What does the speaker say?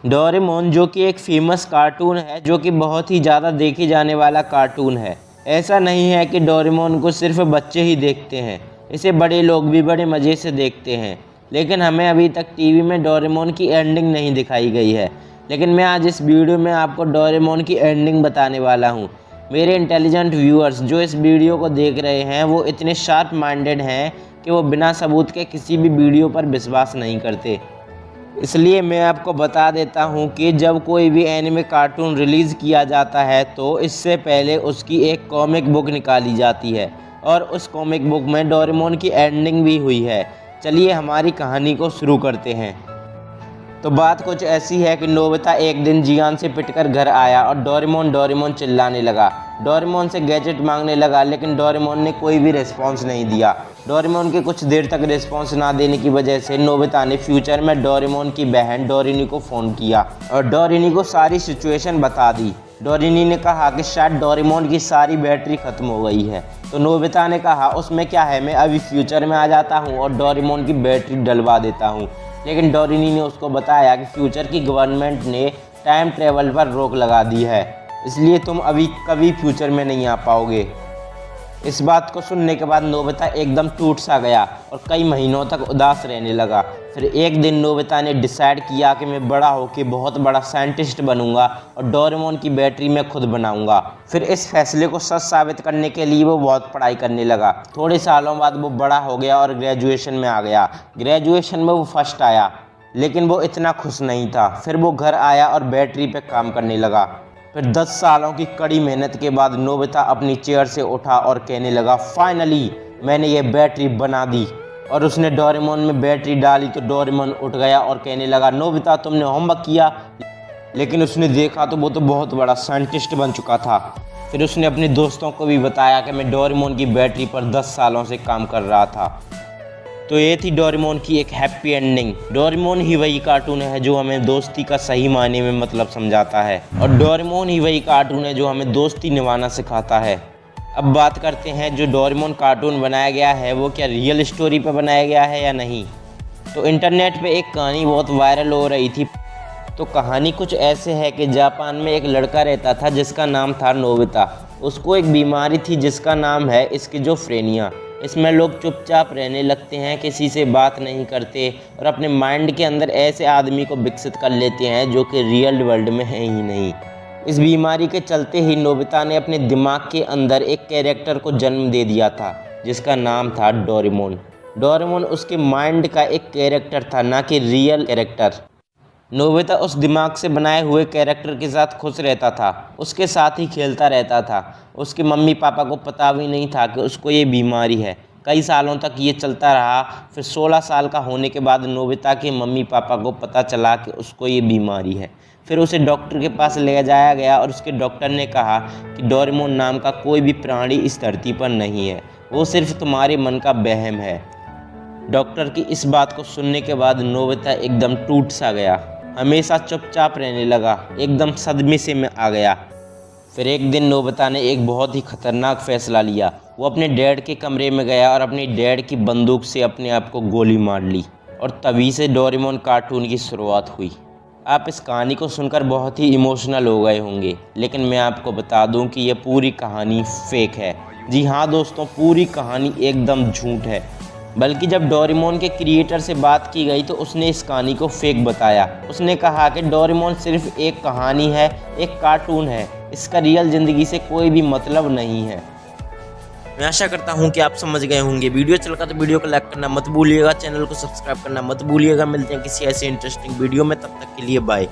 Doraemon जो कि एक फेमस कार्टून है, जो कि बहुत ही ज़्यादा देखे जाने वाला कार्टून है। ऐसा नहीं है कि डोरेमोन को सिर्फ बच्चे ही देखते हैं, इसे बड़े लोग भी बड़े मज़े से देखते हैं। लेकिन हमें अभी तक टीवी में डोरेमोन की एंडिंग नहीं दिखाई गई है। लेकिन मैं आज इस वीडियो में आपको डोरेमोन की एंडिंग बताने वाला हूँ। मेरे इंटेलिजेंट व्यूअर्स जो इस वीडियो को देख रहे हैं वो इतने शार्प माइंडेड हैं कि वो बिना सबूत के किसी भी वीडियो पर विश्वास नहीं करते। इसलिए मैं आपको बता देता हूं कि जब कोई भी एनिमे कार्टून रिलीज़ किया जाता है तो इससे पहले उसकी एक कॉमिक बुक निकाली जाती है और उस कॉमिक बुक में डोरेमोन की एंडिंग भी हुई है। चलिए हमारी कहानी को शुरू करते हैं। तो बात कुछ ऐसी है कि नोबिता एक दिन जियान से पिटकर घर आया और डोरेमोन चिल्लाने लगा। डोरेमोन से गैजेट मांगने लगा, लेकिन डोरेमोन ने कोई भी रिस्पॉन्स नहीं दिया। डोरेमोन के कुछ देर तक रिस्पॉन्स ना देने की वजह से नोबिता ने फ्यूचर में डोरेमोन की बहन डोरिनी को फ़ोन किया और डोरिनी को सारी सिचुएशन बता दी। डोरिनी ने कहा कि शायद डोरेमोन की सारी बैटरी ख़त्म हो गई है। तो नोबिता ने कहा उसमें क्या है, मैं अभी फ्यूचर में आ जाता हूँ और डोरेमोन की बैटरी डलवा देता हूँ। लेकिन डोरिनी ने उसको बताया कि फ्यूचर की गवर्नमेंट ने टाइम ट्रेवल पर रोक लगा दी है, इसलिए तुम अभी कभी फ्यूचर में नहीं आ पाओगे। इस बात को सुनने के बाद नोबिता एकदम टूट सा गया और कई महीनों तक उदास रहने लगा। फिर एक दिन नोबिता ने डिसाइड किया कि मैं बड़ा होकर बहुत बड़ा साइंटिस्ट बनूंगा और डोरेमोन की बैटरी मैं खुद बनाऊंगा। फिर इस फैसले को सच साबित करने के लिए वो बहुत पढ़ाई करने लगा। थोड़े सालों बाद वो बड़ा हो गया और ग्रेजुएशन में आ गया। ग्रेजुएशन में वो फर्स्ट आया, लेकिन वो इतना खुश नहीं था। फिर वो घर आया और बैटरी पे काम करने लगा। फिर 10 सालों की कड़ी मेहनत के बाद नोबिता अपनी चेयर से उठा और कहने लगा, फाइनली मैंने ये बैटरी बना दी। और उसने डोरेमोन में बैटरी डाली तो डोरेमोन उठ गया और कहने लगा, नोबिता तुमने होमवर्क किया? लेकिन उसने देखा तो वो तो बहुत बड़ा साइंटिस्ट बन चुका था। फिर उसने अपने दोस्तों को भी बताया कि मैं डोरेमोन की बैटरी पर 10 सालों से काम कर रहा था। तो ये थी डोरेमोन की एक हैप्पी एंडिंग। डोरेमोन ही वही कार्टून है जो हमें दोस्ती का सही मायने में मतलब समझाता है, और डोरेमोन ही वही कार्टून है जो हमें दोस्ती निभाना सिखाता है। अब बात करते हैं, जो डोरेमोन कार्टून बनाया गया है वो क्या रियल स्टोरी पर बनाया गया है या नहीं। तो इंटरनेट पे एक कहानी बहुत वायरल हो रही थी। तो कहानी कुछ ऐसे है कि जापान में एक लड़का रहता था जिसका नाम था नोबिता। उसको एक बीमारी थी जिसका नाम है स्किज़ोफ्रेनिया। इसमें लोग चुपचाप रहने लगते हैं, किसी से बात नहीं करते और अपने माइंड के अंदर ऐसे आदमी को विकसित कर लेते हैं जो कि रियल वर्ल्ड में है ही नहीं। इस बीमारी के चलते ही नोबिता ने अपने दिमाग के अंदर एक कैरेक्टर को जन्म दे दिया था जिसका नाम था डोरेमोन। डोरेमोन उसके माइंड का एक कैरेक्टर था, ना कि रियल कैरेक्टर। नोबिता उस दिमाग से बनाए हुए कैरेक्टर के साथ खुश रहता था, उसके साथ ही खेलता रहता था। उसके मम्मी पापा को पता भी नहीं था कि उसको ये बीमारी है। कई सालों तक ये चलता रहा। फिर 16 साल का होने के बाद नोबिता के मम्मी पापा को पता चला कि उसको ये बीमारी है। फिर उसे डॉक्टर के पास ले जाया गया और उसके डॉक्टर ने कहा कि डोरेमोन नाम का कोई भी प्राणी इस धरती पर नहीं है, वो सिर्फ तुम्हारे मन का वहम है। डॉक्टर की इस बात को सुनने के बाद नोबिता एकदम टूट सा गया, हमेशा चुपचाप रहने लगा, एकदम सदमे से में आ गया। फिर एक दिन नोबिता ने एक बहुत ही खतरनाक फैसला लिया। वो अपने डैड के कमरे में गया और अपने डैड की बंदूक से अपने आप को गोली मार ली, और तभी से डोरेमोन कार्टून की शुरुआत हुई। आप इस कहानी को सुनकर बहुत ही इमोशनल हो गए होंगे, लेकिन मैं आपको बता दूं कि ये पूरी कहानी फेक है। जी हाँ दोस्तों, पूरी कहानी एकदम झूठ है। बल्कि जब डोरेमोन के क्रिएटर से बात की गई तो उसने इस कहानी को फेक बताया। उसने कहा कि डोरेमोन सिर्फ एक कहानी है, एक कार्टून है, इसका रियल ज़िंदगी से कोई भी मतलब नहीं है। मैं आशा करता हूं कि आप समझ गए होंगे। वीडियो अच्छा लगा तो वीडियो को लाइक करना मत भूलिएगा, चैनल को सब्सक्राइब करना मत भूलिएगा। मिलते हैं किसी ऐसे इंटरेस्टिंग वीडियो में, तब तक के लिए बाय।